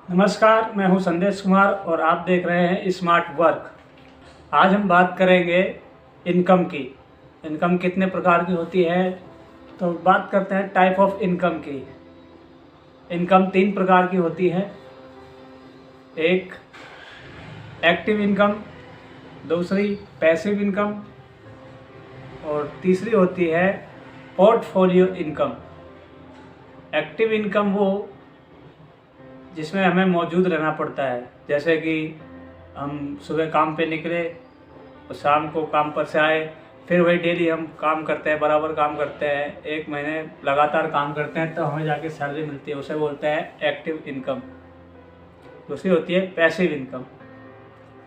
नमस्कार, मैं हूं संदेश कुमार और आप देख रहे हैं स्मार्ट वर्क। आज हम बात करेंगे इनकम की। इनकम कितने प्रकार की होती है, तो बात करते हैं टाइप ऑफ इनकम की। इनकम 3 प्रकार की होती है। एक एक्टिव इनकम, दूसरी पैसिव इनकम और तीसरी होती है पोर्टफोलियो इनकम। एक्टिव इनकम वो जिसमें हमें मौजूद रहना पड़ता है, जैसे कि हम सुबह काम पे निकले और शाम को काम पर से आए, फिर वही डेली हम काम करते हैं, बराबर काम करते हैं, 1 महीने लगातार काम करते हैं, तो हमें जाके सैलरी मिलती है, उसे बोलते हैं एक्टिव इनकम। दूसरी होती है पैसिव इनकम।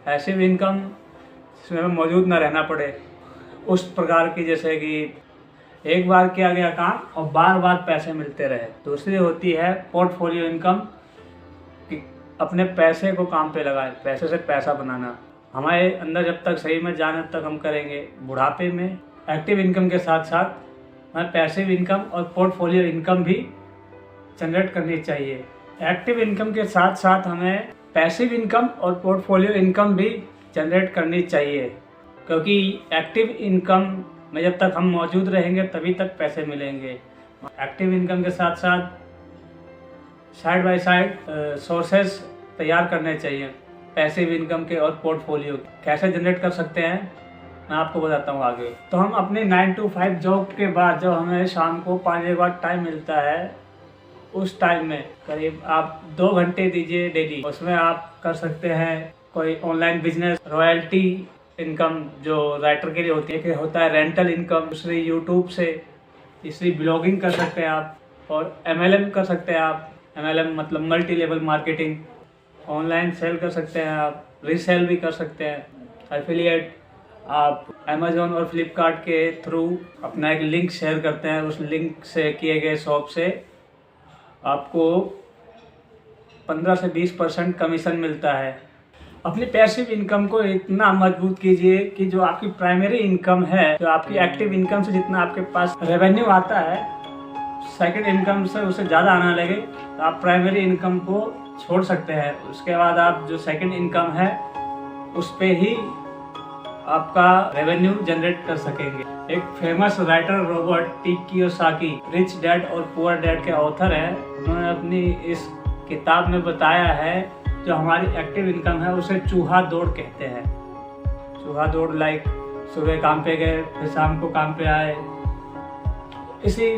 पैसिव इनकम जिसमें हमें मौजूद ना रहना पड़े, उस प्रकार की, जैसे कि एक बार किया गया काम और बार बार पैसे मिलते रहे। दूसरी होती है पोर्टफोलियो इनकम, कि अपने पैसे को काम पे लगाए, पैसे से पैसा बनाना। हमारे अंदर जब तक सही में जाने तब तक हम करेंगे। बुढ़ापे में एक्टिव इनकम के साथ साथ हमें पैसिव इनकम और पोर्टफोलियो इनकम भी जनरेट करनी चाहिए। एक्टिव इनकम के साथ साथ हमें पैसिव इनकम और पोर्टफोलियो इनकम भी जनरेट करनी चाहिए, क्योंकि एक्टिव इनकम में जब तक हम मौजूद रहेंगे तभी तक पैसे मिलेंगे। एक्टिव इनकम के साथ साथ साइड बाय साइड सोर्सेस तैयार करने चाहिए पैसिव इनकम के और पोर्टफोलियो। कैसे जनरेट कर सकते हैं मैं आपको बताता हूँ आगे। तो हम अपने 9 to 5 जॉब के बाद जब हमें शाम को 5 बजे बाद टाइम मिलता है, उस टाइम में करीब आप 2 घंटे दीजिए डेली। उसमें आप कर सकते हैं कोई ऑनलाइन बिजनेस, रॉयल्टी इनकम जो राइटर के लिए होती है, कि होता है रेंटल इनकम। दूसरी यूट्यूब से, तीसरी ब्लॉगिंग कर सकते हैं आप, और MLM कर सकते हैं आप। MLM मतलब multi level marketing. Online sale कर सकते हैं आप, रीसेल भी कर सकते हैं, एफिलिएट। आप अमेज़ॉन और फ्लिपकार्ट के थ्रू अपना एक लिंक शेयर करते हैं, उस लिंक से किए गए शॉप से आपको 15 से 20% कमीशन मिलता है। अपनी पैसिव इनकम को इतना मजबूत कीजिए कि जो आपकी प्राइमरी इनकम है, जो आपकी एक्टिव इनकम से जितना आपके पास रेवेन्यू आता है, सेकंड इनकम से उससे ज़्यादा आना लगे, तो आप प्राइमरी इनकम को छोड़ सकते हैं। उसके बाद आप जो सेकंड इनकम है उस पे ही आपका रेवेन्यू जनरेट कर सकेंगे। एक famous writer Robert T Kiyosaki rich dad और पुअर डैड के ऑथर हैं। उन्होंने अपनी इस किताब में बताया है, जो हमारी एक्टिव इनकम है उसे चूहा दौड़ कहते हैं। चूहा दौड़ लाइक सुबह काम पे गए, फिर शाम को काम पे आए, इसी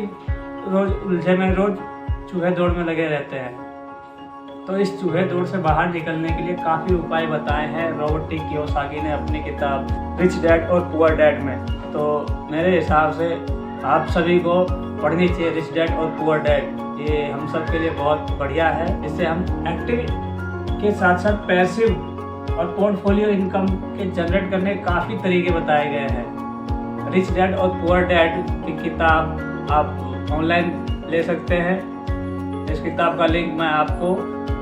रोज उलझे में रोज चूहे दौड़ में लगे रहते हैं। तो इस चूहे दौड़ से बाहर निकलने के लिए काफ़ी उपाय बताए हैं रॉबर्ट टी कियोसाकी ने अपनी किताब रिच डैड और पुअर डैड में। तो मेरे हिसाब से आप सभी को पढ़नी चाहिए रिच डैड और पुअर डैड। ये हम सब के लिए बहुत बढ़िया है। इससे हम एक्टिव के साथ साथ पैसिव और पोर्टफोलियो इनकम के जनरेट करने के काफ़ी तरीके बताए गए हैं। रिच डैड और पुअर डैड की किताब आप ऑनलाइन ले सकते हैं। इस किताब का लिंक मैं आपको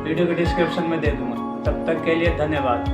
वीडियो के डिस्क्रिप्शन में दे दूंगा। तब तक के लिए धन्यवाद।